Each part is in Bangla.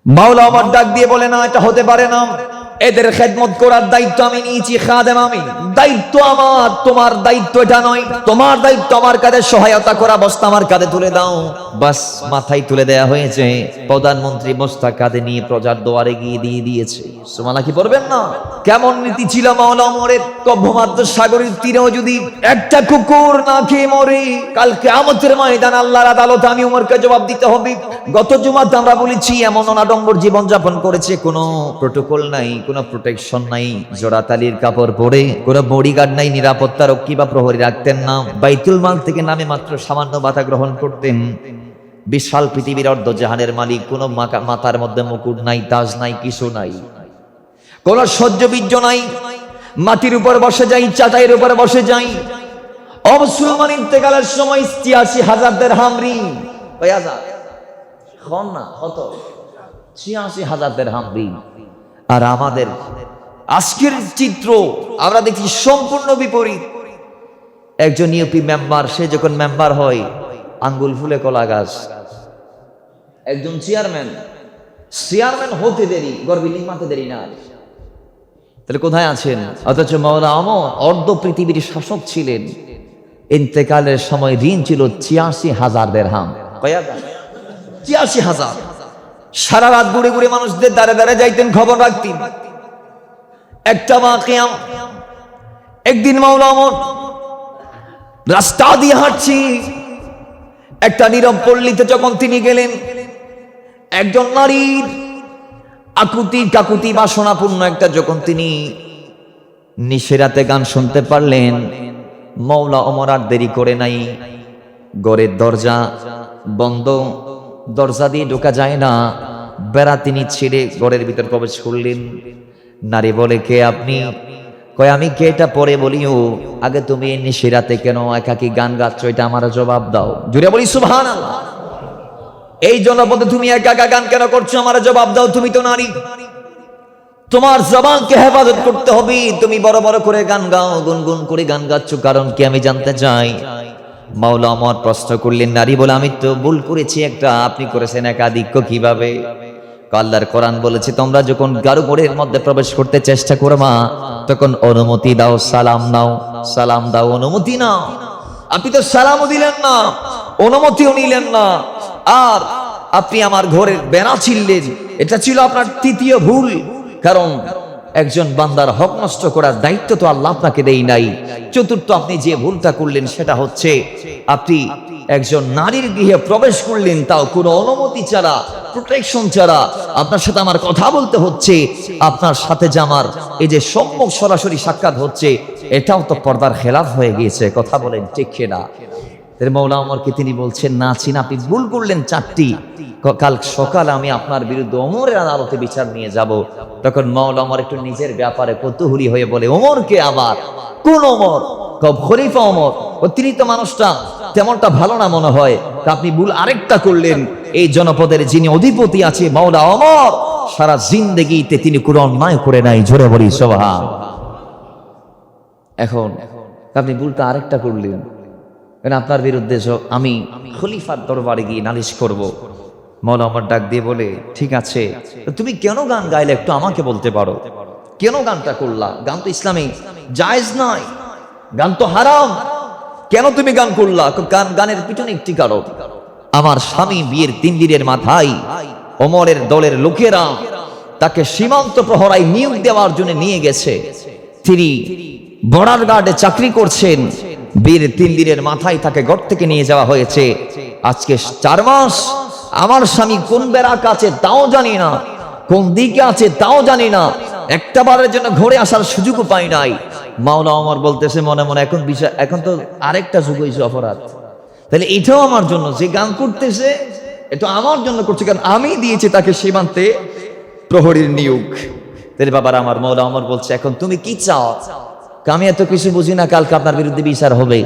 মাওলা আমার ডাক দিয়ে বলে, না, এটা হতে পারে না। এদের খেদমত করার দায়িত্ব আমি নিয়েছি, খাদেম আমি, দায়িত্ব আমার, তোমার দায়িত্ব এটা নয়। তোমার দায়িত্ব আমার কাঁধে সহায়তা করা, বস্তা আমার কাঁধে তুলে দাও। বাস মাথায় তুলে দেয়া হয়েছে। প্রধানমন্ত্রী বস্তা কাঁধে নিয়ে প্রজার দুয়ারে গিয়ে দিয়ে দিয়েছে। সুবহানাল্লাহ কি পড়বেন না? কেমন নীতি ছিল মাওলা ওমরের! ভূমধ্য সাগরের তীরেও যদি একটা কুকুর না খেয়ে মরে, কাল কিয়ামতের ময়দান আল্লাহর আদালতে আমি ওমরকে জবাব দিতে হবে। গত জুমাতে আমরা বলেছি এমন অনাডম্বর জীবন যাপন করেছে, কোনো প্রটোকল নাই, কোনো প্রোটেকশন নাই, জোড়াতালির কাপড় পরে, কোনো বডিগার্ড নাই, নিরাপত্তা রক্ষী বা প্রহরী রাখতেন না, বাইতুল মাল থেকে নামে মাত্র সামান্য ভাতা গ্রহণ করতেন। বিশাল পৃথিবীর অর্ধ জাহানের মালিক, কোনো মাথার মধ্যে মুকুট নাই, তাজ নাই, কিছু নাই, কোন সহ্য বীর্য নাই, মাটির উপর বসে যাই, চাটাইয়ের উপর বসে যাই। অমুসলমান ইন্তেকালের সময় ৮৬,০০০ দিরহাম ঋণ, কয় হাজার খন না কত, ৮৬,০০০ দিরহাম ঋণ। আর আমাদের আজকের চিত্র আমরা দেখি সম্পূর্ণ বিপরীত। একজন ইউপি মেম্বার, সে যখন মেম্বার হয় আঙ্গুল ফুলে কলা গাছ। একজন চেয়ারম্যান হতে দেরি, গর্বে লিমাতে দেরি না। তাহলে কোথায় আছেন? অথচ মাওলা ওমর অর্ধ পৃথিবীর শাসক ছিলেন, ইন্তেকালের সময় ঋণ ছিল ৮৬,০০০ দিরহাম। ৮৬,০০০। সারা রাত ঘুরে ঘুরে মানুষদের দ্বারে দ্বারে যাইতেন, খবর রাখতেন। একটা ওয়াকিয়া, একদিন মাওলা ওমর রাস্তা দিয়ে হাঁটছি, একটা নীরব পল্লীতে যখন তিনি গেলেন, একজন নারীর আকুতি কাকুতি বাসনাপূর্ণ একটা যখন তিনি নিশিরাতে গান শুনতে পারলেন, মাওলা ওমর আর দেরি করে নাই। ঘরের দরজা বন্ধ, দরজা দিয়ে ঢোকা যায় না, বেড়া তিনি ছিঁড়ে ঘরের ভিতর প্রবেশ করলেন। নারী বলে, কে আপনি? কয়, আমি কে এটা পরে বলিও, আগে তুমি নিশিরাতে কেন একাকি গান গাচ্ছ, এটা আমার জবাব দাও। জুড়ে বলি সুবহানাল্লাহ। এই জনপদে তুমি একা একা গান কেন করছো, আমার জবাব দাও। তুমি তো নারী, তোমার জবানকে হেফাজত করতে হবে। তুমি বড় বড় করে গান গাও, গুনগুন করে গান গাচ্ছ, কারণ কি আমি জানতে চাই। মাওলা ওমর প্রশ্ন করলেন। নারী বলে, আমি তো ভুল করেছি একটা, আপনি করেছেন একাধিক, কিভাবে? আল্লাহর কোরআন বলেছে, তোমরা যখন কারো ঘরের মধ্যে প্রবেশ করতে চেষ্টা করবা তখন অনুমতি দাও, সালাম নাও, সালাম দাও, অনুমতি নাও। আপনি তো সালামও দিলেন না, অনুমতিও নিলেন না, আর আপনি আমার ঘরের বেড়া ছিঁড়লেন। এটা ছিল আপনার তৃতীয় ভুল। কারণ একজন বান্দার হক নষ্ট করার দায়িত্ব তো আল্লাহ আপনাকে দেই নাই। চতুর্থ, আপনি যে ভুলটা করলেন সেটা হচ্ছে আপনি একজন নারীর গৃহে প্রবেশ করলেন, তাও কোনো অনুমতি ছাড়া, প্রোটেকশন ছাড়া। আপনার সাথে আমার কথা বলতে হচ্ছে, আপনার সাথে যে আমার এই যে সম্মুখ সরাসরি সাক্ষাৎ হচ্ছে, এটাও তো পর্দার খেলাফ হয়ে গিয়েছে। কথা বলেন ঠিক কিনা? মাওলা ওমরকে তিনি বলছেন, না চিন, আপনি ভুল করলেন ৪টি। কাল সকালে আমি আপনার বিরুদ্ধে ওমরের আদালতে বিচার নিয়ে যাব। তখন মাওলা ওমর একটু নিজের ব্যাপারে কৌতূহলী হয়ে বলে, ওমরকে আবার? কোন ওমর? খলিফা ওমর। তিনি তো মানুষটা তেমনটা ভালো না মনে হয়, তা আপনি ভুল আরেকটা করলেন। এই জনপদের যিনি অধিপতি আছে মাওলা ওমর, সারা জিন্দেগিতে তিনি কোনো অন্যায় করে নাই। জোরে বলি সুবহান। এখন আপনি ভুলটা আরেকটা করলেন, আপনার বিরুদ্ধে আমি খলিফার দরবারে গিয়ে নালিশ করব। মাওলা ওমর ডাক দিয়ে বলে, ঠিক আছে, তুমি কেন গান গাইলে একটু আমাকে বলতে পারো? কেন গানটা করলা? গান তো ইসলামে জায়েজ নয়, গান তো হারাম। কেন তুমি গান করলা? গানের পিছনে একটি কারণ, আমার স্বামী বিয়ের ৩ দিনের মাথায় ওমরের দলের লোকেরা তাকে সীমান্ত প্রহরায় নিয়োগ দেওয়ার জন্য নিয়ে গেছে। তিনি বর্ডার গার্ডে চাকরি করছেন। বিয়ের ৩ দিনের মাথায় তাকে ঘর থেকে নিয়ে যাওয়া হয়েছে। আজকে ৪ মাস আমার স্বামী কোন বেড়াক আছে তাও জানি না, কোন দিকে আছে তাও জানি না, একটা বারের জন্য ঘরে আসার সুযোগও পাই নাই। মাওলা ওমর বলতেছে মনে মনে, এখন তো আরেকটা যুগ হয়েছে অপরাধ। তাহলে এটাও আমার জন্য, যে গান করতেছে এটা আমার জন্য করছে, কারণ আমি দিয়েছি তাকে সীমান্তে প্রহরীর নিয়োগ। তাহলে বাবার আমার, মাওলা ওমর বলছে, এখন তুমি কি চাও? আমি এত কিছু বুঝি না, কালকে আপনার বিরুদ্ধে বিচার হবে।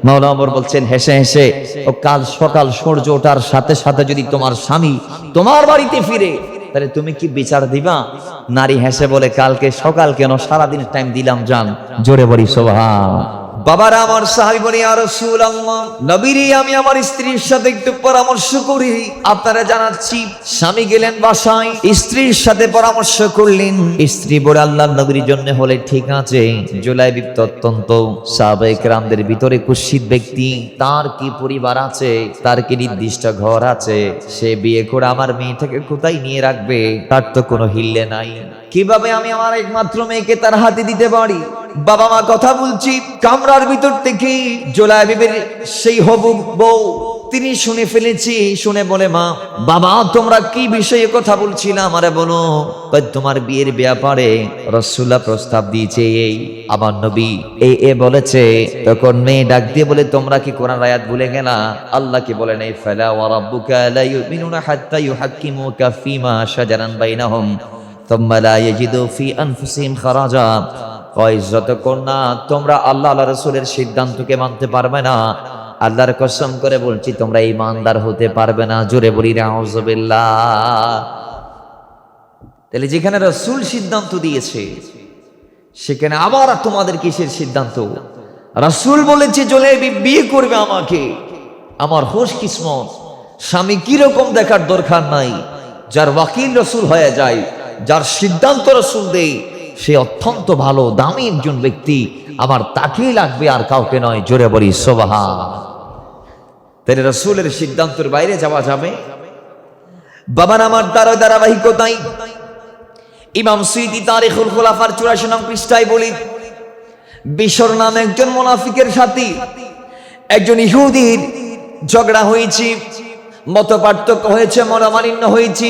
মাওলা ওমর বলছেন হেসে হেসে, ও কাল সকাল সূর্য ওঠার সাথে সাথে যদি তোমার স্বামী তোমার বাড়িতে ফিরে, তাহলে তুমি কি বিচার দিবা? নারী হেসে বলে, কালকে সকাল কেন, সারাদিন টাইম দিলাম জান। জোরে বলি সুবহান। বাবারা আমার সাহাবী বলে ইয়া রাসূলুল্লাহ, নবীরে আমি আমার স্ত্রীর সাথে একটু পরামর্শ করি। আপনারা জানাচ্ছি, স্বামী গেলেন বাসায়, স্ত্রীর সাথে পরামর্শ করলেন। স্ত্রী বলে আল্লাহর নবীর জন্য হলে ঠিক আছে। জুলাইবিব অত্যন্ত সাহাবায়ে কেরামদের ভিতরে কুৎসিত ব্যক্তি, তার কি পরিবার আছে, তার কি নির্দিষ্ট ঘর আছে, সে বিয়ে করে আমার মেয়েটাকে কোথায় নিয়ে রাখবে, তার তো কোনো হিল্লে নাই। কিভাবে আমি আমার একমাত্র মেয়েকে তার হাতে দিতে পারি? বাবা মা কথা বলছি, কামরার ভিতর থেকে জুলাইবিবের সেই হবু বউ তিনি শুনে ফেলেছি। শুনে বলে, মা বাবা তোমরা কি বিষয়ে কথা বলছিলা আমারে বলো। তোমার বিয়ের ব্যাপারে রাসূলুল্লাহ প্রস্তাব দিয়েছে, এই আমার নবী এ বলেছে। তখন মেয়ে ডাক দিয়ে বলে, তোমরা কি কোরআন আয়াত ভুলে গেলা? আল্লাহ কি বলেন, এই ফালা ওয়া রাব্বুকা লা ইউমিনুনা হাত্তা ইউহাক্কিমুকা ফীমা শাজারান বাইনাহুম থুম্মা লা ইয়াজিদু ফি আনফুসিহিম খারাজা। যতক্ষণ না তোমরা আল্লাহ আল্লাহ রাসূলের সিদ্ধান্তকে মানতে পারবে না, আল্লাহর কসম করে বলছি তোমরা ঈমানদার হতে পারবে না। জোরে বলি নাউযুবিল্লাহ। তাহলে যেখানে রাসূল সিদ্ধান্ত দিয়েছে, সেখানে আবার তোমাদের কিসের সিদ্ধান্ত? রাসূল বলেছে জুলাইবিব বিয়ে করবে আমাকে, আমার হোশ কিসমত। স্বামী কিরকম দেখার দরকার নাই, যার ওয়াকিল রাসূল হয়ে যায়, যার সিদ্ধান্ত রাসূল দেয়, সে অত্যন্ত ভালো দামি একজন ব্যক্তি, আমার তাকেই লাগবে আর কাউকে নয়। জোরে বলি সুবহান। তাহলে রাসূলের সিদ্ধান্তের বাইরে যাওয়া যাবে? বাবার আমার ধারাবাহিকতাই ইমাম সুয়ুতী তারিখুল খুলাফার ৮৪ নং পৃষ্ঠায় বলি, বিশর নামে একজন মুনাফিকের সাথে একজন ইহুদির ঝগড়া হয়েছে, মতপার্থক্য হয়েছে, মনোমালিন্য হয়েছে।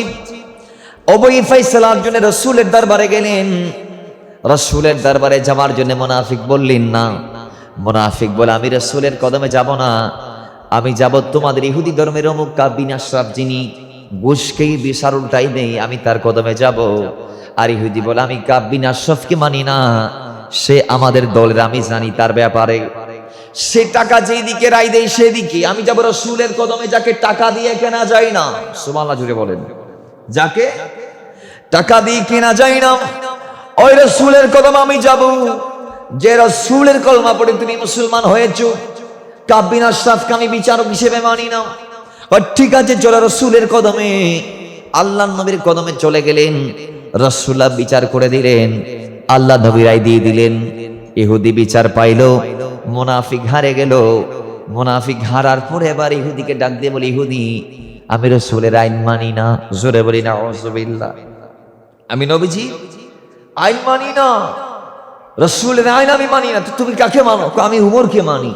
উভয় ফায়সালার জন্য রাসূলের দরবারে গেলেন। রাসূলের দরবারে যাওয়ার জন্য মুনাফিক বললেন না। মুনাফিক বলে, আমি রাসূলের কদমে যাব না, আমি যাব তোমাদের ইহুদি ধর্মের অমুক কাব বিন আশরাফ, যিনি ঘুষকেই বিচার উল্টাই নেই, আমি তার কদমে যাব। আর ইহুদি বলে, আমি কাব বিন আশরাফকে মানি না, সে আমাদের দলের, আমি জানি তার ব্যাপারে। সে টাকা যেই দিকে রায় দেয় সেদিকে। আমি যাব রাসূলের কদমে, যাকে টাকা দিয়ে কেনা যায় না। সুবহানাল্লাহ জুড়ে বলেন, যাকে টাকা দিয়ে কেনা যায় না, ওই রাসূলের কদমে আমি যাব। যে রাসূলের কলমা পড়ে তুমি মুসলমান হয়েছো, কাব বিন আশরাফকে আমি বিচারক হিসেবে মানি না। ঠিক আছে, চলো রাসূলের কদমে। আল্লাহর নবীর কদমে চলে গেলেন। রাসূলুল্লাহ বিচার করে দিলেন, আল্লাহ নবী রায় দিয়ে দিলেন। ইহুদি বিচার পাইল, মুনাফিক হারে গেল। মুনাফিক হারার পরে এবার ইহুদিকে ডাক দিয়ে বলে, ইহুদি আমি রাসূলের আইন মানি না। জোরে বলি নাউযুবিল্লাহ। আমি নবীজি আইন মানি না, রাসূলের আইন আমি মানি না। তুমি কাকে মানো? আমি উমরকে মানি।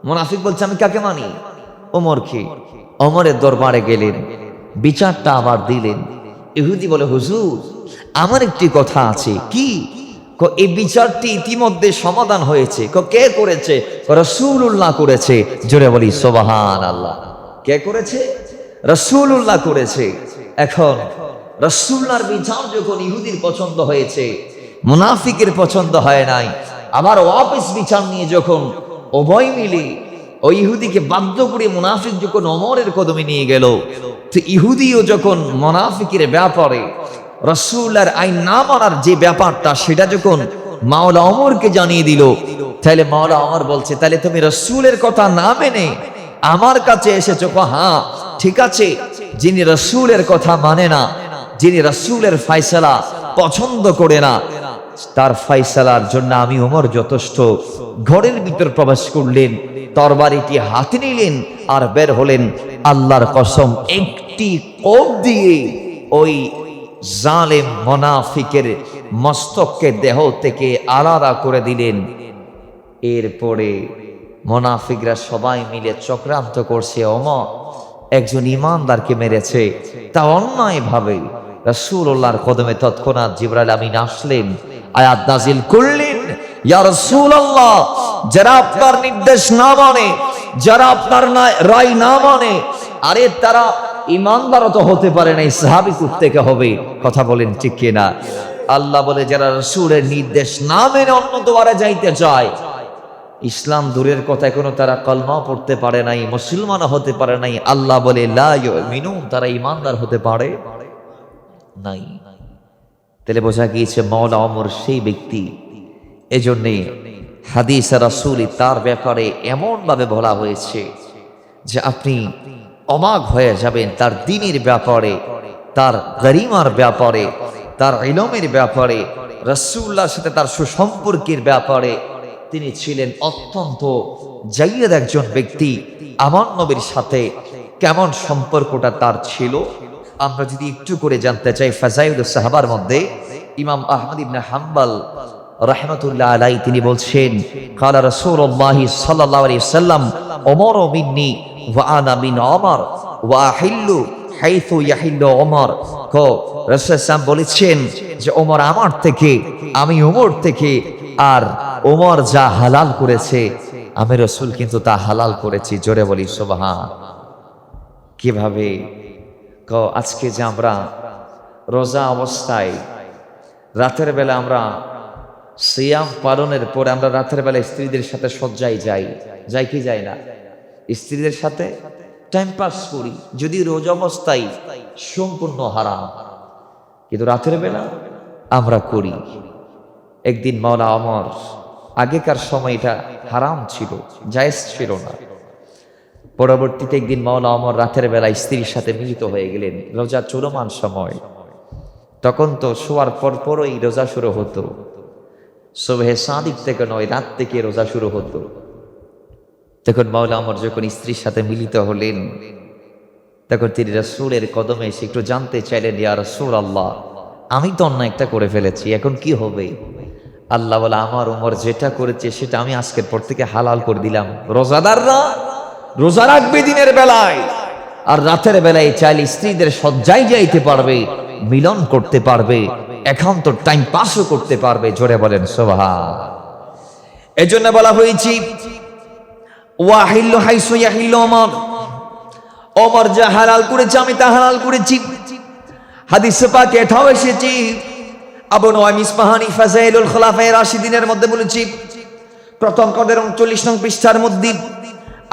মুনাফিক বলছে, আমি কাকে মানি? ওমরকে। ওমরের দরবারে গেলেন, বিচারটা আবার দিলেন। ইহুদি বলে, হুজুর আমার একটি কথা আছে। কি? এই বিচারটি ইতিমধ্যে সমাধান হয়েছে। কে করেছে? রাসূলুল্লাহ করেছে। জোরে বলি সুবহানাল্লাহ। কে করেছে? রাসূলুল্লাহ করেছে। এখন রাসূলুল্লাহর বিচার যখন ইহুদির পছন্দ হয়েছে, মুনাফিকের পছন্দ হয় নাই, আবার ওয়াপস বিচার নিয়ে যখন উভয় মিলে ওই ইহুদিকে বাধ্য করে মুনাফিক যখন ওমরের কদমে নিয়ে গেল, তো ইহুদিও যখন মুনাফিকের ব্যাপারে রাসূলের আইন না মানার যে ব্যাপারটা, সেটা যখন মাওলা ওমরকে জানিয়ে দিল, তাহলে মাওলা ওমর বলছে, তাহলে তুমি রাসূলের কথা না মেনে আমার কাছে এসেছো। হ্যাঁ ঠিক আছে, যিনি রাসূলের কথা মানে না, যিনি রাসূলের ফয়সালা পছন্দ করে না, তার ফয়সালার জন্য আমি ওমর যথেষ্ট। ঘরের ভিতর প্রবেশ করলেন, তরবারিটি হাতে নিলেন আর বের হলেন। আল্লাহর কসম, একটি কোপ দিয়ে ওই জালেম মুনাফিকের মস্তককে দেহ থেকে আলাদা করে দিলেন। এরপরে মুনাফিকরা সবাই মিলে চক্রান্ত করছে, ওমর একজন ইমানদারকে মেরেছে, তা অন্যায় ভাবে। রাসূলুল্লাহর কদমে তৎক্ষণাৎ জিবরাইল আমিন আসলেন, আয়াত নাজিল করলেন, ইয়া রাসূলুল্লাহ, যারা আপনার নির্দেশ না মানে, যারা আপনার রায় না মানে, আরে তারা ইমানদার তো হতে পারে না, সাহাবী থেকে হবে। কথা বলেন ঠিক কিনা? আল্লাহ বলে, যারা রাসূলের নির্দেশ না মেনে অন্য দ্বারে যাইতে চায়, ইসলাম দূরের কথা, এখনো তারা কলমা পড়তে পারে নাই, মুসলমান হতে পারে নাই। আল্লাহ বলে, লা ইউমিনুন, তারা ইমানদার হতে পারে নাই। তাহলে বোঝা গিয়েছে মাওলা ওমর সেই ব্যক্তি। এজন্যে হাদিসে রাসূলে তার ব্যাপারে এমনভাবে বলা হয়েছে যে আপনি অবাক হয়ে যাবেন। তার দ্বীনের ব্যাপারে, তার গরিমার ব্যাপারে, তার ইলমের ব্যাপারে, রাসূলুল্লাহর সাথে তার সুসম্পর্কের ব্যাপারে তিনি ছিলেন অত্যন্ত জাইয়্যিদ একজন ব্যক্তি। আমার নবীর সাথে কেমন সম্পর্কটা তার ছিল আমরা যদি একটু করে জানতে চাই, ফাজাইলুস সাহাবার মধ্যে ইমাম আহমদ ইবনে হাম্বল রাহমাতুল্লাহ আলাইহি তিনি বলছেন, ক্বালা রাসূলুল্লাহ সাল্লাল্লাহু আলাইহি ওয়াসাল্লাম ওমর মিন্নি ওয়া আনা মিন ওমর ওয়া আহিল্লু হাইথু ইয়াহিল্লু ওমর। রাসূল সাল্লাল্লাহু বলেছেন যে ওমর আমার থেকে, আমি ওমর থেকে, আর ওমর যা হালাল করেছে আমি রাসূল কিন্তু তা হালাল করেছি। জোরে বলি সুবহান। কিভাবে? আজকে যে আমরা রোজা অবস্থায় রাতের বেলা আমরা সিয়াম পালনের পরে আমরা রাতের বেলা স্ত্রীদের সাথে শয্যায় যাই কি যাই না? স্ত্রীদের সাথে টাইম পাস করি, যদি রোজা অবস্থায় সম্পূর্ণ হারাম, কিন্তু রাতের বেলা আমরা করি। একদিন মাওলা ওমর, আগেকার সময় এটা হারাম ছিল, জায়েজ ছিল না। পরবর্তীতে একদিন মাওলা ওমর রাতের বেলা স্ত্রীর সাথে মিলিত হয়ে গেলেন। রোজা চলমান সময়, তখন তো শোয়ার পরই রোজা শুরু হতো। সুবহে সাদিক থেকে নয়, রাত থেকে রোজা শুরু হতো। তখন মাওলা ওমর যখন স্ত্রীর সাথে মিলিত হলেন, তখন তিনি রাসূলের কদমে এসে একটু জানতে চাইলেন, ইয়া রাসূলুল্লাহ, আমি তো অন্য একটা করে ফেলেছি, এখন কি হবে? আল্লাহ বলে, আমার ওমর যেটা করেছে সেটা আমি আজকের পর থেকে হালাল করে দিলাম। রোজাদাররা রোজা রাখবে দিনের বেলায়, আর রাতের বেলায় চাইলে স্ত্রীদের শয্যায় যাইতে পারবে, মিলন করতে পারবে, একান্ত টাইম পাসও করতে পারবে। জোরে বলেন সুবহান। এজন্য বলা হয়েছে ওয়াহিল্লু হাইসু ইয়াহিল্লু ওমর, ওমর যা হালাল করেছে আমি তা হালাল করেছি। হাদিসে পাকে এটাও এসেছে, আবু নুআইম ইসফাহানি ফাযাইলুল খুলাফায়ে রাশিদিনের মধ্যে বলেছি, প্রথম খণ্ডের 39 নং পৃষ্ঠার মধ্যে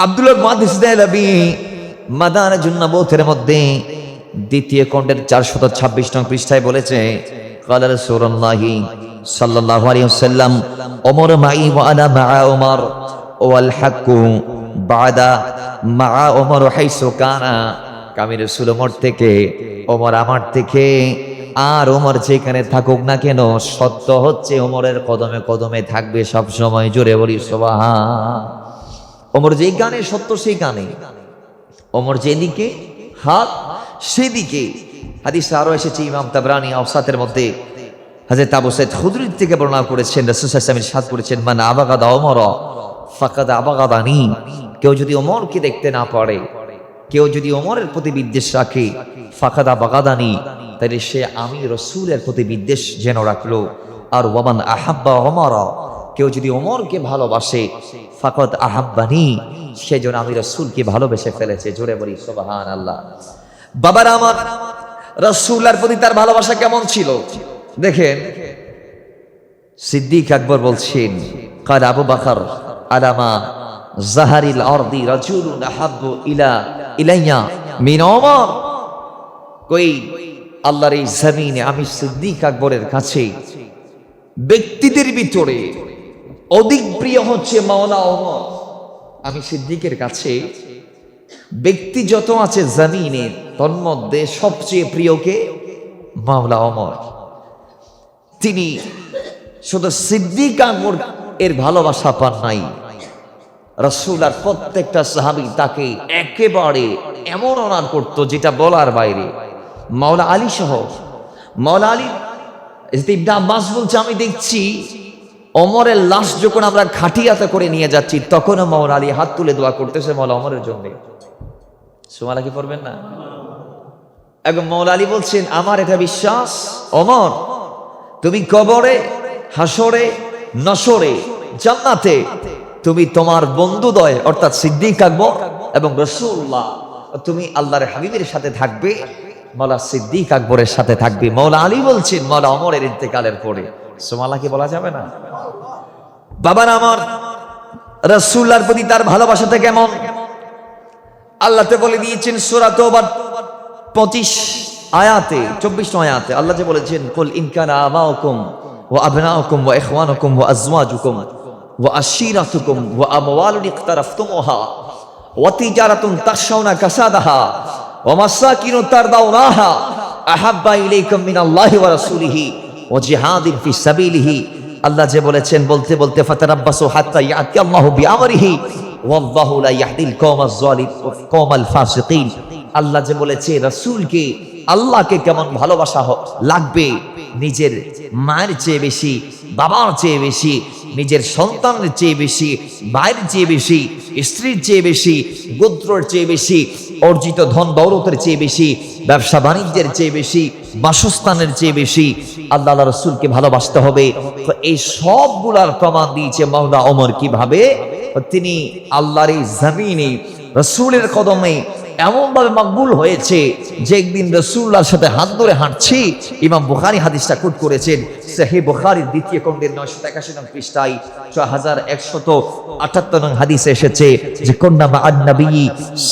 আব্দুল্লাহ মুহাদ্দিস দেহলভী মাদারিজুন নবুওয়াতের মধ্যে দ্বিতীয় খণ্ডের 426 নং পৃষ্ঠায় বলেছে, ক্বালা রাসূলুল্লাহ সাল্লাল্লাহু আলাইহি ওয়াসাল্লাম ওমর মাই ওয়া আনা মা ওমর ওয়াল হাক্কু বাদা মা ওমর হাইসু কানা। আমি রাসূল ওমর থেকে, ওমর আমার থেকে, আর ওমর যেখানে থাকুক না কেন সত্য হচ্ছে ওমরের কদমে কদমে থাকবে সব সময়। জোরে বলি সুবহান। ওমর যেই গানে সত্য সেই গানে, ওমর যেদিকে হাত সেদিকে। হাদিসে আরো এসেছে, ইমাম তাবরানী আওসাতের মধ্যে হযরত আবু সাঈদ খুদরী থেকে বর্ণনা করেছেন, রাসূল সাল্লাল্লাহু আলাইহি ওয়াসাল্লাম ইরশাদ করেছেন, মান আবাগাদা ওমর ফাকাদ আবাগাদানি। কেউ যদি ওমরকে দেখতে না পারে, কেউ যদি ওমরের প্রতি বিদ্বেষ রাখে, ফাকাদ আবাগাদানি, তাহলে সে আমি রাসূলের প্রতি বিদ্বেষ যেন রাখলো। আর ওয়ামান আহাব্বা ওমর, কেউ যদি ওমরকে ভালোবাসে, ফাকাদ আহাব্বানি, সে যেন আমি রাসূলকে ভালোবেসে ফেলেছে। জোরে বলি সুবহানাল্লাহ। বাবারা আমার, রাসূলের প্রতি তার ভালোবাসা কেমন ছিল দেখেন। সিদ্দিক আকবর বলছেন, ক্বালা আবু বকর আলামা জাহারিল আরদি রাজুলুন আহাব্বু ইলাইয়া মিন ওমর। কই আল্লাহর এই জমিনে আমি সিদ্দিক আকবরের কাছে ব্যক্তিদের ভিতরে অধিক প্রিয় হচ্ছে মাওলা ওমর। আমি সিদ্দিকের কাছে ব্যক্তি যত আছে জমিনে, তন্মধ্যে সবচেয়ে প্রিয়কে মাওলা ওমর। তিনি শুধু সিদ্দিক আকবর এর ভালোবাসা পান নাই, রাসূল আর প্রত্যেকটা সাহাবী তাকে একেবারে এমন অনার করত যেটা বলার বাইরে। মাওলা আলী সহ, মাওলা আলী ইবনে আব্বাস বলছে, আমি দেখছি ওমরের লাশ যখন আমরা খাটিয়াতে করে নিয়ে যাচ্ছি, তখনও মাওলা আলী হাত তুলে দোয়া করতেছে মাওলা ওমরের জন্য। সুবহানাল্লাহ কি পড়বেন না? এবং মাওলা আলী বলছেন, আমার এটা বিশ্বাস ওমর, তুমি কবরে, হাসরে, নসরে, জান্নাতে তুমি তোমার বন্ধুদ্বয় অর্থাৎ সিদ্দিক আকবর এবং রাসূলুল্লাহ, তুমি আল্লাহর হাবিবের সাথে থাকবে, মাওলা সিদ্দিক আকবরের সাথে থাকবে। মাওলা আলী বলছেন মাওলা ওমরের ইন্তেকালের পরে। সুবহানাল্লাহ কি বলা যাবে না? বাবার আমার, রাসূলুল্লাহর প্রতি তার ভালোবাসাটা কেমন আল্লাহ তো বলে দিয়েছেন সূরা তাওবা 25 আয়াতে, 24 আয়াতে আল্লাহ যে বলেছেন, কুল ইন কানা আবাউকুম ওয়া আবনাউকুম ওয়া ইখওয়ানুকুম ওয়া আজওয়াজুকুম ওয়া আশিরাতুকুম ওয়া আমওয়ালুন ইকতারাফতুমুহা ওয়া তিজারাতুন তাখশাউনা কাসাদাহা ওয়া মাসাকিনু তারদাউনাহা আহাব্বা ইলাইকুম মিনাল্লাহি ওয়া রাসূলিহি ওয়া জিহাদিন ফি সাবিলিহি। আল্লাহ যে বলেছেন বলতে বলতে ফাতারাব্বাসু হাত্তা ইয়াতি আল্লাহু বিআমরিহি ওয়াল্লাহু লা ইয়াহদিল কওমাজ যালিম কওমাল ফাসিকিন। আল্লাহ যে বলেছে রাসূলকে আল্লাহকে কেমন ভালোবাসা লাগবে, নিজের মায়ের চেয়ে বেশি, বাবার চেয়ে বেশি, নিজের সন্তানের চেয়ে বেশি, ভাইয়ের চেয়ে বেশি, স্ত্রীর চেয়ে বেশি, গোত্রের চেয়ে বেশি, অর্জিত ধন দৌলতের চেয়ে বেশি, ব্যবসা বাণিজ্যের চেয়ে বেশি, বাসস্থানের চেয়ে বেশি আল্লাহ রাসূলকে ভালোবাসতে হবে। তো এই সবগুলার প্রমাণ দিয়েছে মাওলা ওমর কিভাবে তিনি আল্লাহর এই জমিনে রাসূলের কদমে এমন ভাবে মকবুল হয়েছে যে একদিন রাসূলুল্লাহর সাথে হাত ধরে হাঁটছি। ইমাম বুখারী হাদিসটা কোট করেছেন, সহিহ বুখারীর দ্বিতীয় খণ্ডের 981 নং পৃষ্ঠায় 6178 নং হাদিসে এসেছে যে কুন্না মা'আন নবী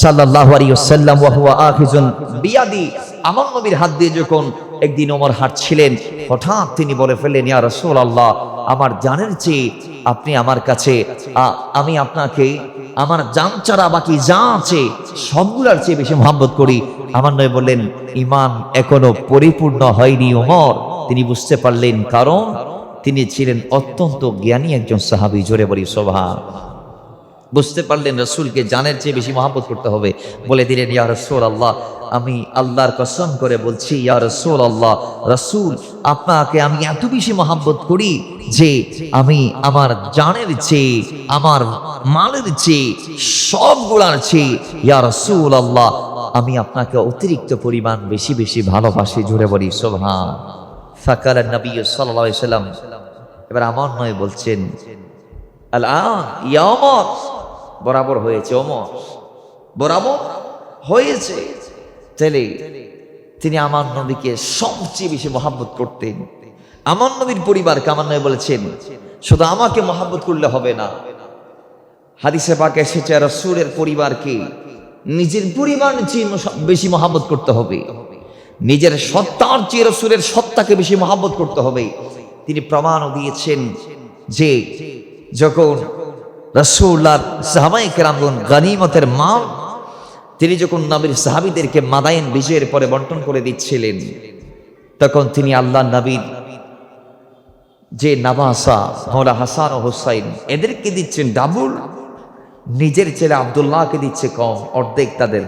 সাল্লাল্লাহু আলাইহি ওয়াসাল্লাম ওয়া হুয়া আখিযুন বিয়াদি। আমার নবীর হাত দিয়ে যখন একদিন ওমর হাঁটছিলেন, হঠাৎ তিনি বলে ফেললেন, ইয়া রাসূলুল্লাহ, আমার জানের চেয়ে আপনি আমার কাছে, আমি আপনাকে আমার জান ছাড়া বাকি যা আছে সবগুলার চেয়ে বেশি মহব্বত করি। আমার নবী বললেন, ঈমান এখনো পরিপূর্ণ হয়নি ওমর। তিনি বুঝতে পারলেন, কারণ তিনি ছিলেন অত্যন্ত জ্ঞানী একজন সাহাবী। জোরে বলি সুবহান। বুঝতে পারলেন রাসূলকে জানের চেয়ে বেশি মহব্বত করতে হবে। বলে দিলেন, ইয়া রাসূলুল্লাহ, আমি আল্লাহর কসম করে বলছি, ইয়া রাসূলুল্লাহ, রাসূল আপনাকে আমি এত বেশি মহব্বত করি যে আমি আমার জানের চেয়ে, আমার মালের চেয়ে, সবগুলার চেয়ে ইয়া রাসূলুল্লাহ আমি আপনাকে অতিরিক্ত পরিমাণ বেশি বেশি ভালোবাসি। জোরে বলি সুবহান। ফাকালা নবী সাল্লাল্লাহু আলাইহি ওয়াসাল্লাম, এবার আমার নয় বলছেন, আলআন ইয়া ওমর, বরাবর হয়েছে ওমর, বরাবর হয়েছে। তাহলে তিনি আমার নবীকে সবচেয়ে বেশি মহব্বত করতেন। আমার নবীর পরিবারকে আমার নবী বলেছেন, শুধু আমাকে মহব্বত করলে হবে না, হাদিসে পাকে এসেছে রাসূলের পরিবারকে নিজের পরিবারের চেয়ে বেশি মহব্বত করতে হবে, নিজের সত্তার চেয়ে রাসূলের সত্তাকে বেশি মহব্বত করতে হবে। তিনি প্রমাণও দিয়েছেন যে যখন রাসূলুল্লাহ সাহাবায়ে কেরামগণ গনিমতের মাল তিনি যখন নবীর সাহাবীদেরকে মাদায়েন বিজয়ের পরে বন্টন করে দিচ্ছিলেন, তখন তিনি আল্লাহ নবীর যে নওয়াসা মাওলা হাসান ও হুসাইন এদেরকে দিচ্ছেন ডাবল, নিজের ছেলে আব্দুল্লাহকে দিচ্ছে কম, অর্ধেক তাদের।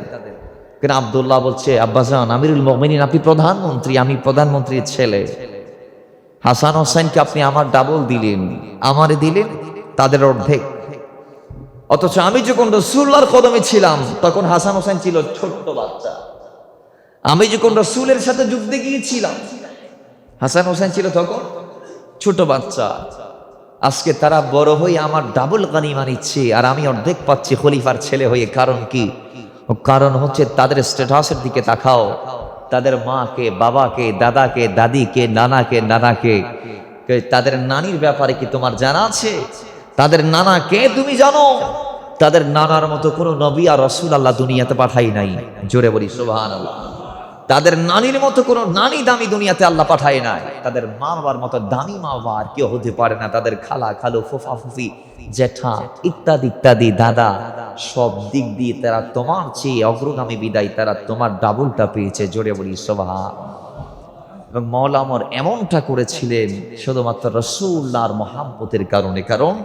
কেন আব্দুল্লাহ বলছে, আব্বাজান আমিরুল মুমিনিন, আপনি প্রধানমন্ত্রী, আমি প্রধানমন্ত্রীর ছেলে, হাসান হোসেনকে আপনি আমার ডাবল দিলেন, আমারে দিলেন তাদের অর্ধেক। অথচ আমি যখন রাসূলুল্লাহর কদমে ছিলাম তখন হাসান হোসেন ছিল ছোট্ট বাচ্চা। আমি যখন রাসূলের সাথে যুদ্ধে গিয়েছিলাম হাসান হোসেন ছিল তখন ছোট বাচ্চা। আজকে তারা বড় হয়ে আমার ডাবল গনিমা নিচ্ছে আর আমি অর্ধেক পাচ্ছি খলিফার ছেলে হয়ে। কারণ কি? কারণ হচ্ছে তাদের স্ট্যাটাসের দিকে তাকাও, তাদের মাকে, বাবাকে, দাদাকে, দাদিকে, নানাকে, তাদের নানির ব্যাপারে কি তোমার জানা আছে? তাদের নানা কে তুমি জানো? তাদের নানার মতো কোনো নবী আর রাসূল আল্লাহ দুনিয়াতে পাঠাই নাই। জোরে বলি সুবহানাল্লাহ। তাদের নানির মতো কোনো নানি দামি দুনিয়াতে আল্লাহ পাঠায় নাই। তাদের মা বাবার মতো দামি মা বাবা আর কেউ হতে পারে না। তাদের খালা, খালু, ফুফা, ফুফি, জেঠা ইত্যাদি ইত্যাদি, দাদা, সব দিক দিয়ে তারা তোমার চেয়ে অগ্রগামী বিদায়, তারা তোমার ডাবলটা পেয়েছে। জোরে বলি সুবহান। এবং মাওলা ওমর এমনটা করেছিলেন শুধুমাত্র রাসূলুল্লাহর মহব্বতের কারণে। কারণ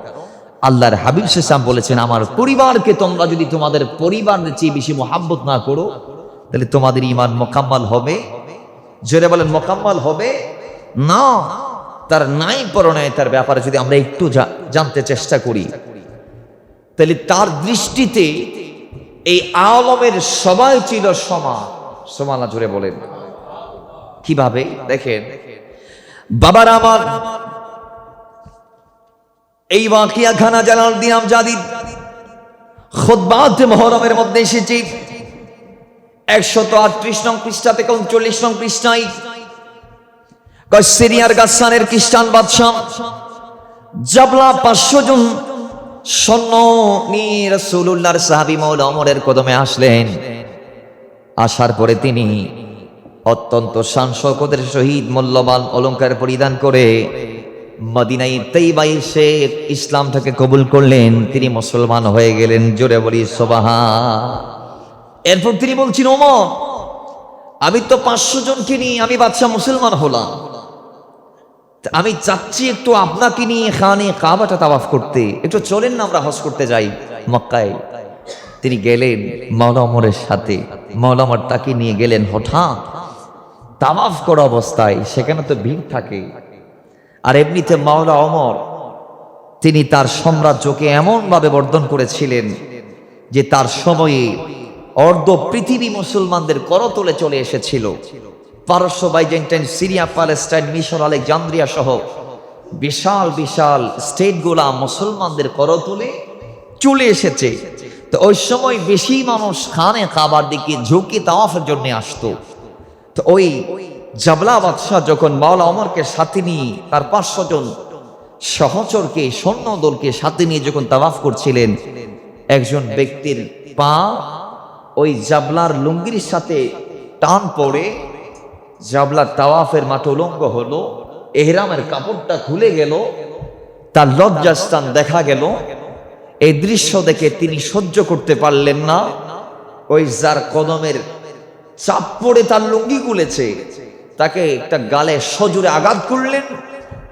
আল্লাহর হাবিব সাল্লাল্লাহু আলাইহি ওয়াসাল্লাম বলেছেন, আমার পরিবারকে তোমরা যদি তোমাদের পরিবারের চেয়ে বেশি মহব্বত না করো তাহলে তোমাদের ঈমান মোকাম্মল হবে। জোরে বলেন মোকাম্মল হবে না। তার নাই পরনে তার ব্যাপারে যদি আমরা একটু জানতে চেষ্টা করি, তাহলে তার দৃষ্টিতে এই আলমের সবাই ছিল সমান। সমান না? জোরে বলেন কিভাবে? দেখেন বাবার আমার, এই ওয়াকিয়া খানা জালালউদ্দিন আমজাদির খুতবাত মুহররমের মধ্যে এসেছে 138 নং পৃষ্ঠা থেকে 39 নং পৃষ্ঠায়। সিরিয়ার গাসসানের খ্রিস্টান বাদশাহ জাবলা 500 জন সৈন্য নিয়ে রাসূলুল্লাহর সাহাবী মাওলা ওমরের কদমে আসলেন। আসার পরে তিনি অত্যন্ত শান শওকতের সহিত মূল্যবান অলংকার পরিধান করে মদিনায় তাইবায় এসে ইসলামটাকে কবুল করলেন, তিনি মুসলমান হয়ে গেলেন। জোরে বলি সুবহান। এরপর তিনি বলছেন, ওমর আমি তো 500 জনকে নিয়ে আমি বাদশা মুসলমান হলাম, আমি চাচ্ছি একটু আপনাকে নিয়ে খানে কাবাটা তাওয়াফ করতে, একটু চলেন না আমরা হজ করতে যাই মক্কায়। তিনি গেলেন মাওলা ওমরের সাথে। মাওলা ওমর তাকে নিয়ে গেলেন। হঠাৎ তাওয়াফ করা অবস্থায় সেখানে তো ভিড় থাকে, আর এমনিতে মাওলা ওমর তিনি তার সাম্রাজ্যকে এমন ভাবে বর্ধন করেছিলেন যে তার সময়ে অর্ধ পৃথিবী মুসলমানদের করতলে চলে এসেছিল। পারস্য, বাইজেন্টাইন, সিরিয়া, প্যালেস্টাইন, মিশর, আলেকজান্দ্রিয়া সহ বিশাল বিশাল স্টেটগুলা মুসলমানদের করতলে চলে এসেছে। তো ওই সময় বেশি মানুষ খানে কাবার দিকে ঝুঁকি তাওয়াফের জন্য আসতো। তো ওই জাবলা বাদশাহ যখন মাওলা ওমরকে সাথে নিয়ে তার 500 জন সহচরকে, সৈন্যদলকে সাথে নিয়ে যখন তাওয়াফ করছিলেন, একজন ব্যক্তির পা ওই জাবলার লুঙ্গির সাথে টান পড়ে জাবলার তাওয়াফের মাঠ উলঙ্গ হলো, এহরামের কাপড়টা খুলে গেল, তার লজ্জাস্থান দেখা গেল। এই দৃশ্য দেখে তিনি সহ্য করতে পারলেন না। ওই যার কদমের চাপ পড়ে তার লুঙ্গি খুলেছে, তাকে একটা গালে সজোরে আঘাত করলেন,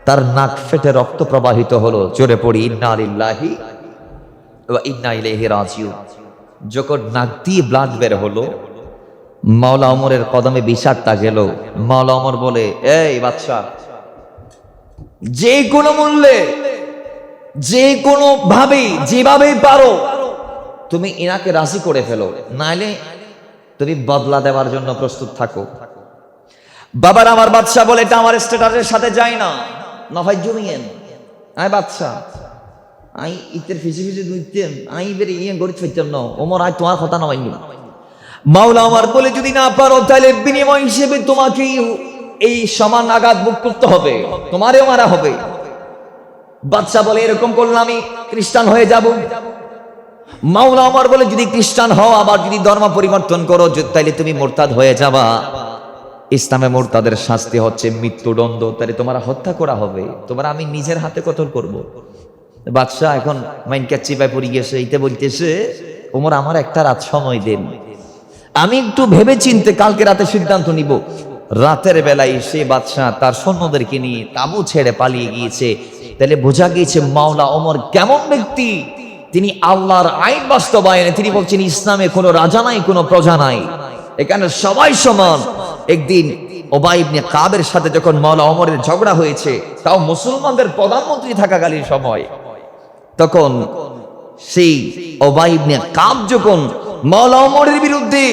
তার নাক ফেটে রক্ত প্রবাহিত হলো। জোরে পড়ি ইন্না লিল্লাহি ওয়া ইন্না ইলাইহি রাজিউন। যখন নাক দিয়ে ব্লাড বের হলো, মাওলা ওমরের কদমে বিষাক্ততা গেল। মাওলা ওমর বলে, এই বাদশা, যে কোনো মূল্যে, যে কোনো ভাবে, যেভাবে পারো তুমি এনাকে রাজি করে ফেলো, নাইলে তুমি বদলা দেওয়ার জন্য প্রস্তুত থাকো। বাবার আমার বাদশা বলে, এটা আমার স্ট্যাটাসের সাথে যায় না, নফাই জমিয়েন। আই বাদশা, আই ইতের ফিসি ফিসি দুইতেন, আই বেরে ইয়ে গরিব ফেলতাম না, ওমর আই তোমার কথা নয়। মাওলা আমার বলে, যদি না পারো তাহলে বিনিময় হিসেবে তোমাকে এই সমান আঘাত ভোগ করতে হবে, তোমারেও মারা হবে। বাদশা বলে, এরকম করলে আমি খ্রিস্টান হয়ে যাব। মাওলা আমার বলে, যদি খ্রিস্টান হও, আবার যদি ধর্ম পরিবর্তন করো, তাইলে তুমি মুরতাদ হয়ে যাবা। ইসলামে মুরতাদের শাস্তি হচ্ছে মৃত্যুদণ্ড, তাহলে তোমার হত্যা করা হবে, তোমার আমি নিজের হাতে কতল করব। বাদশা এখন মাইন চিপায় পড়ে গেছে, এইটা বলতেছে, ওমর আমার একটা রাত সময় দেন, আমি একটু ভেবে চিনতে কালকে রাতে সিদ্ধান্ত নিব। রাতের বেলায় সে বাদশা তার সৈন্যদেরকে নিয়ে তাঁবু ছেড়ে পালিয়ে গিয়েছে। তাহলে বোঝা গিয়েছে মাওলা ওমর কেমন ব্যক্তি। তিনি আল্লাহর আইন বাস্তবায়নে তিনি বলছেন, ইসলামে কোনো রাজা নাই, কোনো প্রজা নাই, এখানে সবাই সমান। একদিন উবাই ইবনে কাবের সাথে যখন মাওলা ওমরের ঝগড়া হয়েছে, তাও মুসলমানদের প্রধানমন্ত্রী থাকাকালীন সময়, তখন সেই উবাই ইবনে কাব যখন মাওলা ওমরের বিরুদ্ধে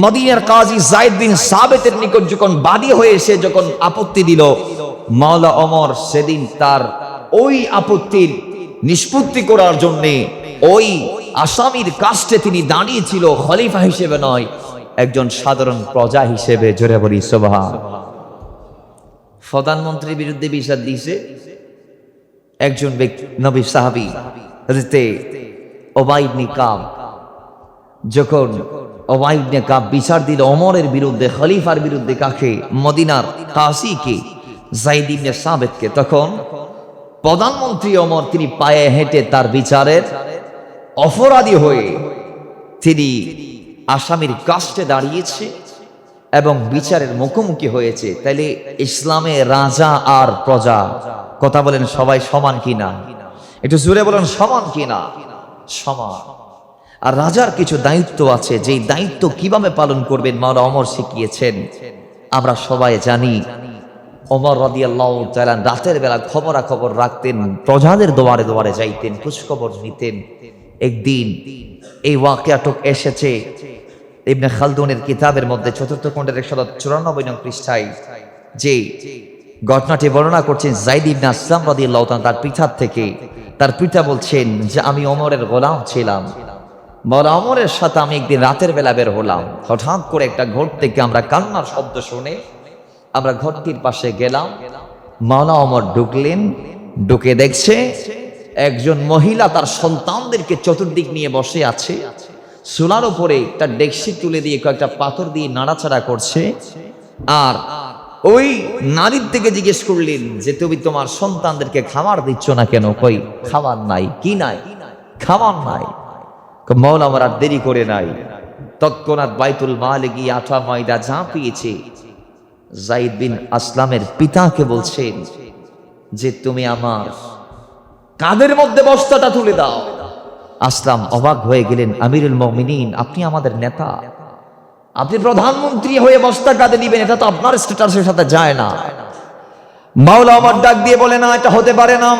মদিনার কাজী যায়েদ বিন সাবিতের নিকট যখন বাদী হয়ে এসে যখন আপত্তি দিল, মাওলা ওমর সেদিন তার ওই আপত্তির নিষ্পত্তি করার জন্য ওই আসামির কাছে তিনি দাঁড়িয়েছিল, খলিফা হিসেবে নয়, একজন সাধারণ প্রজা হিসেবে। জোরে বলি সুবহান। প্রধানমন্ত্রীর বিরুদ্ধে বিচার দিয়েছে একজন ব্যক্তি, নবী সাহাবী হযরতে উবাই ইবনে কাব। যখন উবাই ইবনে কাব বিচার দিল ওমরের বিরুদ্ধে, খলিফার বিরুদ্ধে, কাকে? মদিনার কাসীকে, যায়েদ ইবনে সাবিতকে, তখন প্রধানমন্ত্রী ওমর তিনি পায়ে হেঁটে তার বিচারের অপরাধী হয়ে তিনি আসামির কাছে দাঁড়িয়েছে এবং বিচারের মুখোমুখি হয়েছে। তাইলে ইসলামে রাজা আর প্রজা, কথা বলেন সবাই সমান কিনা? একটু জোরে বলেন, সমান কিনা? সমান। আর রাজার কিছু দায়িত্ব আছে, যেই দায়িত্ব কিভাবে পালন করবেন মাওলা ওমর শিখিয়েছেন। আমরা সবাই জানি ওমর রাদিয়াল্লাহু তাআলা রাতের বেলা খবরাখবর রাখতেন, প্রজাদের দোয়ারে দোয়ারে যাইতেন, খোঁজখবর নিতেন। একদিন এই ওয়াকিয়াটুক এসেছে ইবনে খালদুনের কিতাবের মধ্যে ৪র্থ খণ্ডের ১৯৪ নং পৃষ্ঠায়, যে ঘটনাটি বর্ণনা করছেন যায়েদ ইবনে আসলাম রাদিয়াল্লাহু তাআলা তার পিতা থেকে। তার পিতা বলছেন যে আমি ওমরের গোলাম ছিলাম, মাওলা ওমরের সাথে আমি একদিন রাতের বেলা বের হলাম, হঠাৎ করে একটা ঘর থেকে আমরা কান্নার শব্দ শুনে আমরা ঘরটির পাশে গেলাম। মাওলা ওমর ঢুকলেন, ঢুকে দেখছে একজন মহিলা তার সন্তানদেরকে চতুর্দিক নিয়ে বসে আছে, চুলার উপরে একটা ডেকসি তুলে দিয়ে কয়েকটা পাথর দিয়ে নাড়াচাড়া করছে। আর ওই নারীর থেকে জিজ্ঞেস করলেন যে তুমি তোমার সন্তানদেরকে খাবার দিচ্ছ না কেন? কই খাবার নাই। কি নাই? খাবার নাই। মওলা আমার আর দেরি করে নাই, তৎক্ষণাৎ বাইতুল মালে গিয়ে আটা ময়দা যা পেয়েছে যায়েদ বিন আসলামের পিতাকে বলছেন যে তুমি আমার কাঁধের মধ্যে বস্তাটা তুলে দাও। আসলাম অবাক হয়ে গেলেন, আমিরুল মুমিনিন, আপনি আমাদের নেতা, আপনি প্রধানমন্ত্রী হয়ে বস্তা কাঁধে নিবেন, এটা তো আপনার স্ট্যাটাসের সাথে যায় না। মাওলা আমার ডাক দিয়ে বলে, না, এটা হতে পারে না।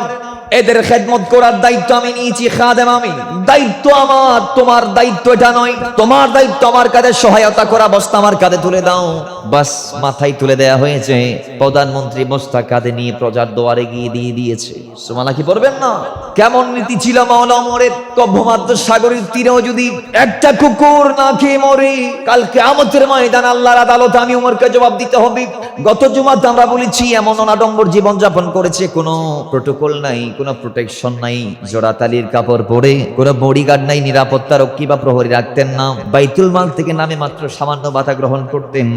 এদের খেদমত করার দায়িত্ব আমি নিয়েছি, খাদেম আমি, দায়িত্ব আমার, তোমার দায়িত্ব এটা নয়। তোমার দায়িত্ব আমার কাঁধে সহায়তা করা, বস্তা আমার কাঁধে তুলে দাও। বাস মাথায় তুলে দেয়া হয়েছে। প্রধানমন্ত্রী বস্তা কাঁধে নিয়ে প্রজার দুয়ারে গিয়ে দিয়ে দিয়েছে। সুবহানাল্লাহ কি পড়বেন না? কেমন নীতি ছিল মাওলা ওমরের! ভূমধ্য সাগরের তীরেও যদি একটা কুকুর না খেয়ে মরে, কাল কিয়ামতের ময়দান আল্লাহর আদালতে আমি ওমরকে জবাব দিতে হবে। গত জুমাতে আমরা বলেছি এমন অনাডম্বর জীবন যাপন করেছে, কোনো প্রটোকল নাই, কোনো প্রোটেকশন নাই, জোড়াতালির কাপড় পরে, কোনো বডিগার্ড নাই, নিরাপত্তা রক্ষী বা প্রহরী রাখতেন না, বাইতুল মাল থেকে নামে মাত্র সামান্য ভাতা গ্রহণ করতেন।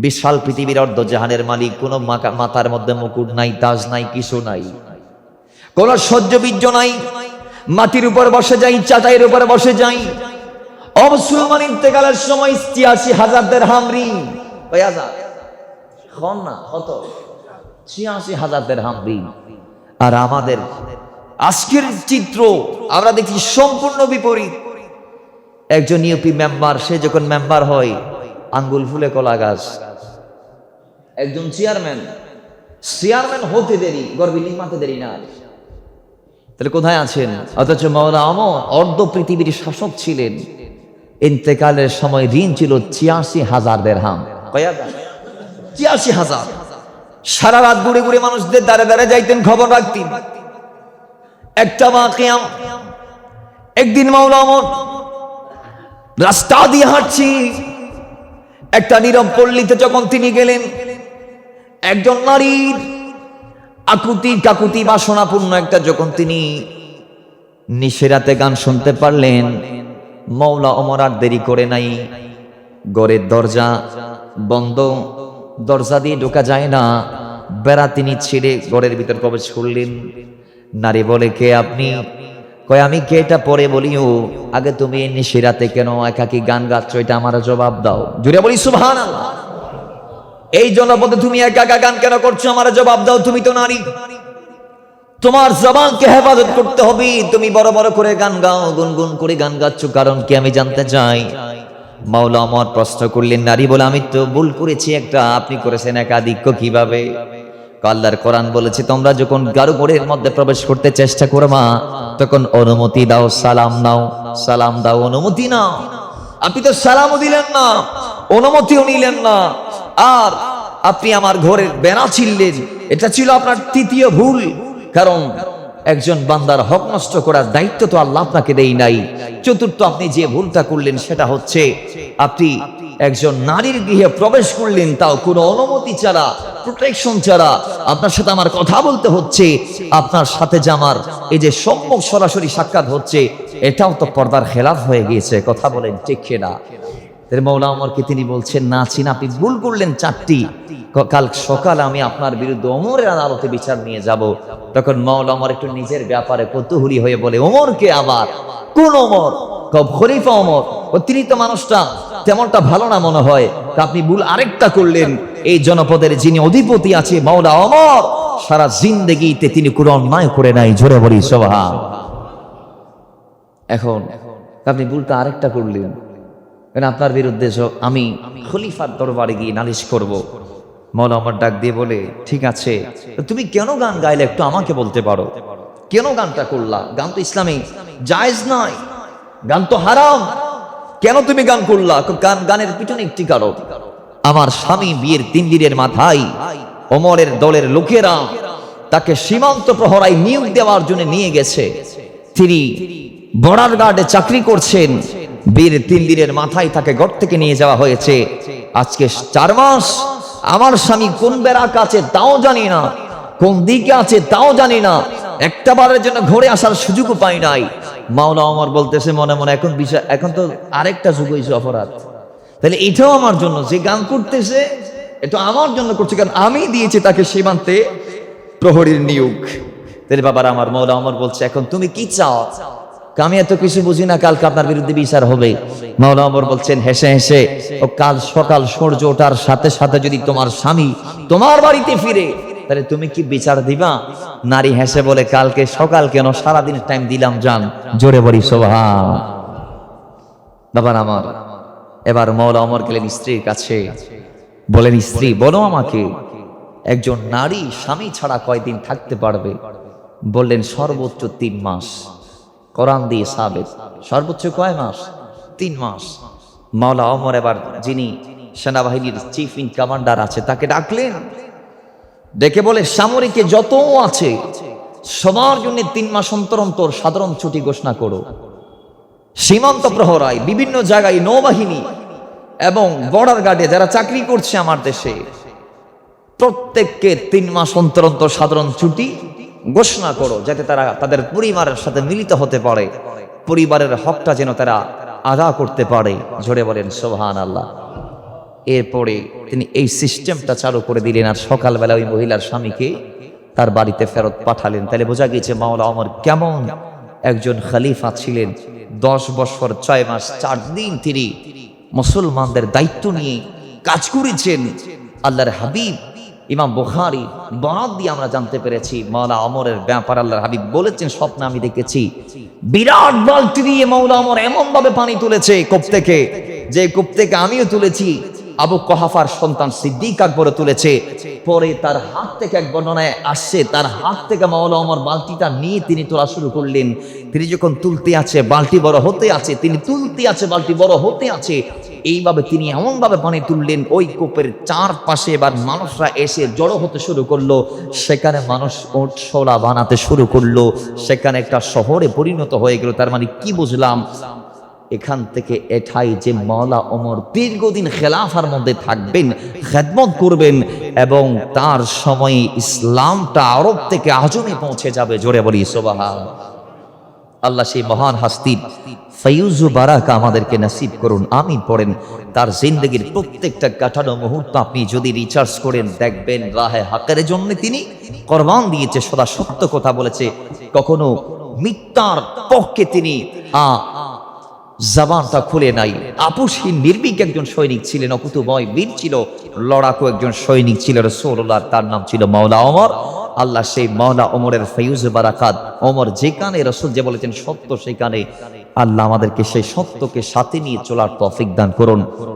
বিশাল পৃথিবীর অর্ধ জাহানের মালিক, কোনো মাথার মধ্যে মুকুট নাই, তাজ নাই, কিছু নাই, কোন সহ্য বীর্য নাই, মাটির উপর বসে যাই, চাটাইয়ের উপর বসে যাই। অমুসলমান ইন্তেকালের সময় ৮৬,০০০ দিরহাম ঋণ। কয় হাজার? খন না, কত? ৮৬,০০০ দিরহাম ঋণ। আর আমাদের আজকের চিত্র আমরা দেখি সম্পূর্ণ বিপরীত। একজন ইউপি মেম্বার, সে যখন মেম্বার হয় আঙ্গুল ফুলে কলা গাছ। একজন চেয়ারম্যান হতে দেরি, গর্বিলিং মাতে দেরি না। তাহলে কোথায় আছেন? অথচ মাওলা ওমর অর্ধ পৃথিবীর শাসক ছিলেন, ইন্তেকালের সময় ঋণ ছিল ৮৬,০০০ দিরহাম। কয় হাজার? ৮৬,০০০। সারা রাত ঘুরে ঘুরে মানুষদের দ্বারে দ্বারে যাইতেন, খবর রাখতেন। একটা ওয়াকিয়া, একদিন মাওলা ওমর রাস্তা দিয়ে হাঁটছি, একটা নীরব পল্লীতে যখন তিনি গেলেন, একজন নারীর আকুতি কাকুতি বাসনাপূর্ণ একটা যখন তিনি নিশিরাতে গান শুনতে পারলেন, মাওলা ওমর আর দেরি করে নাই। ঘরের দরজা বন্ধ, দরজা দিয়ে ঢোকা যায় না, বেড়া তিনি ছিঁড়ে ঘরের ভিতর প্রবেশ করলেন। নারী বলে, কে আপনি? কয় আমি কে এটা পরে বলিও, আগে তুমি নিশিরাতে কেন একাকি গান গাচ্ছ, এটা আমার জবাব দাও। জুড়ে বলি সুবহানাল্লাহ। এই জনপদে তুমি একা একা গান কেন করছো, আমার জবাব দাও। তুমি তো নারী, তোমার জবানকে হেফাজত করতে হবে। তুমি বড় বড় করে গান গাও, গুনগুন করে গান গাচ্ছ, কারণ কি আমি জানতে চাই। মাওলা ওমর প্রশ্ন করলেন। নারী বলে, আমি তো ভুল করেছি একটা, আপনি করেছেন একাধিক, কিভাবে? আল্লাহর কোরআন বলেছে, তোমরা যখন কারো ঘরের মধ্যে প্রবেশ করতে চেষ্টা করবা তখন অনুমতি দাও, সালাম নাও, সালাম দাও, অনুমতি নাও। আপনি তো সালামও দিলেন না, অনুমতিও নিলেন না, আর আপনি আমার ঘরের বেড়া ছিঁড়লেন। এটা ছিল আপনার তৃতীয় ভুল। কারণ একজন বান্দার হক নষ্ট করার দায়িত্ব তো আল্লাহ আপনাকে দেই নাই। চতুর্থ, আপনি যে ভুলটা করলেন সেটা হচ্ছে আপনি একজন নারীর গৃহে প্রবেশ করলেন, তাও কোনো অনুমতি ছাড়া, প্রোটেকশন ছাড়া। আপনার সাথে আমার কথা বলতে হচ্ছে, আপনার সাথে যে আমার এই যে সম্মুখ সরাসরি সাক্ষাৎ হচ্ছে, এটাও তো পর্দার খেলাফ হয়ে গিয়েছে। কথা বলেন ঠিক কিনা? মাওলা ওমরকে তিনি বলছেন, না চিনা, আপনি ভুল করলেন ৪টি। কাল সকালে আমি আপনার বিরুদ্ধে ওমরের আদালতে বিচার নিয়ে যাব। তখন মাওলা ওমর একটু নিজের ব্যাপারে কৌতূহলী হয়ে বলে, ওমরকে আবার? কোন ওমর? খলিফা ওমর। তিনি তো মানুষটা তেমনটা ভালো না মনে হয়। আপনি ভুল আরেকটা করলেন, এই জনপদের যিনি অধিপতি আছে মাওলা ওমর, সারা জিন্দেগিতে তিনি কোনো অন্যায় করে নাই। জোরে বলি সুবহান। এখন আপনি ভুলটা আরেকটা করলেন, আপনার বিরুদ্ধে আমি খলিফার দরবারে গিয়ে নালিশ করব। মাওলা ওমর ডাক দিয়ে বলে, ঠিক আছে, তুমি কেন গান গাইলে একটু আমাকে বলতে পারো? কেন গানটা করলা? গান তো ইসলামে জায়েজ নাই, গান তো হারাম, কেন তুমি গান করলা? গানের পিছনে একটি কারণ, আমার স্বামী বিয়ের ৩ দিনের মাথায় ওমরের দলের লোকেরা তাকে সীমান্ত প্রহরায় নিয়োগ দেওয়ার জন্য নিয়ে গেছে। তিনি বর্ডার গার্ডে চাকরি করছেন। বিয়ের ৩ দিনের মাথায় তাকে ঘর থেকে নিয়ে যাওয়া হয়েছে। আজকে ৪ মাস আমার স্বামী কোন বেড়াক আছে তাও জানি না, কোন দিকে আছে তাও জানি না, একটা বারের জন্য ঘরে আসার সুযোগও পাই নাই। মাওলা ওমর বলতেছে মনে মনে, এখন তো আরেকটা যুগ হয়েছে অপরাধ। তাহলে এটাও আমার জন্য, যে গান করতেছে এটা আমার জন্য করছে, কারণ আমি দিয়েছি তাকে সীমান্তে প্রহরীর নিয়োগ। তেরে বাবার আমার মওলা ওমর বলছে, এখন তুমি কি চাও? আমি এত কিছু বুঝি না, কালকে আপনার বিরুদ্ধে বিচার হবে। মওলা ওমর বলছেন হেসে হেসে, ও কাল সকাল সূর্য ওঠার সাথে সাথে যদি তোমার স্বামী তোমার বাড়িতে ফিরে, তাহলে তুমি কি বিচার দিবা? নারী হেসে বলে, কালকে সকাল কেন, সারাদিন টাইম দিলাম জান। জোরে বলি সুবহান। বাবার আমার, এবার মওলা ওমর গেলেন স্ত্রীর কাছে, বলেন স্ত্রী বলো আমাকে, একজন নারী স্বামী ছাড়া কয়দিন থাকতে পারবে? বললেন সর্বোচ্চ 3 মাস। কোরআন দিয়ে সাবেত। সর্বোচ্চ কয় মাস? 3 মাস। মওলা ওমর এবার যিনি সেনাবাহিনীর চিফ ইন কমান্ডার আছে তাকে ডাকলেন, ডেকে বলে সামরিকে যত আছে সবার জন্য 3 মাস অন্তর অন্তর সাধারণ ছুটি ঘোষণা করো। সীমান্ত প্রহরায়, বিভিন্ন জায়গায়, নৌবাহিনী এবং বর্ডার গার্ডে যারা চাকরি করছে আমার দেশে, প্রত্যেককে 3 মাস অন্তর অন্তর সাধারণ ছুটি ঘোষণা করো, যাতে তারা তাদের পরিবারের সাথে মিলিত হতে পারে, পরিবারের হকটা যেন তারা আদা করতে পারে। জোরে বলেন সুবহানাল্লাহ। এরপরে তিনি এই সিস্টেমটা চালু করে দিলেন, আর সকালবেলা ওই মহিলার স্বামীকে তার বাড়িতে ফেরত পাঠালেন। তাহলে বোঝা গেছে মাওলা ওমর কেমন একজন খলিফা ছিলেন। 10 বছর 6 মাস 4 দিন তিনি মুসলমানদের দায়িত্ব নিয়ে কাজ করেছেন। আল্লাহর হাবিব ইমাম বুখারী বরাত দিয়ে আমরা জানতে পেরেছি, মাওলা ওমরের ব্যাপার আল্লাহর হাবিব বলেছেন, স্বপ্নে আমি দেখেছি বিরাট বালতি দিয়ে মাওলা ওমর এমন ভাবে পানি তুলেছে কূপ থেকে, যে কূপ থেকে আমিও তুলেছি, আবু কুহাফার সন্তান সিদ্দিক আকবর তুলেছে। পরে তার হাত থেকে, এক বর্ণনায় আসছে, তার হাত থেকে মাওলা ওমর বালতিটা নিয়ে তিনি তোলা শুরু করলেন। তিনি যখন তুলতে আছে বালতি বড় হতে আছে, তিনি তুলতে আছে বালতি বড় হতে আছে, এইভাবে তিনি এমন ভাবে পানি তুললেন, ওই কূপের চারপাশে এবার মানুষরা এসে জড়ো হতে শুরু করলো। সেখানে মানুষ ওটশোলা বানাতে শুরু করলো, সেখানে একটা শহরে পরিণত হয়ে গেল। তার মানে কি বুঝলাম? এখান থেকে এটাই যে মাওলা ওমর দীর্ঘদিন খেলাফার মধ্যে থাকবেন, খেদমত করবেন, এবং তার সময়ে ইসলামটা আরব থেকে আজমে পৌঁছে যাবে। জোরে বলি সুবহান। আল্লাহ সেই মহান হাস্তির ফয়ুজ ও বারাকা আমাদেরকে নসিব করুন, আমিন পড়েন। তার জিন্দগির প্রত্যেকটা কাটানো মুহূর্ত আপনি যদি রিচার্জ করেন, দেখবেন রাহে হাকের জন্য তিনি কোরবান দিয়েছে, সদা সত্য কথা বলেছে, কখনো মিথ্যার পক্ষে তিনি জবানটা খুলে নাই। আপোষহীন নির্ভীক একজন সৈনিক ছিলেন, অকুতভয় বীর ছিল, লড়াকু একজন সৈনিক ছিল রাসূলুল্লাহ, তার নাম ছিল মাওলা ওমর। আল্লাহ সেই মাওলা ওমরের ফয়ুজ বারাকাত, ওমর যেখানে রাসূল যে বলেছেন সত্য, সেখানে আল্লাহ আমাদেরকে সেই সত্যকে সাথে নিয়ে চলার তৌফিক দান করুন।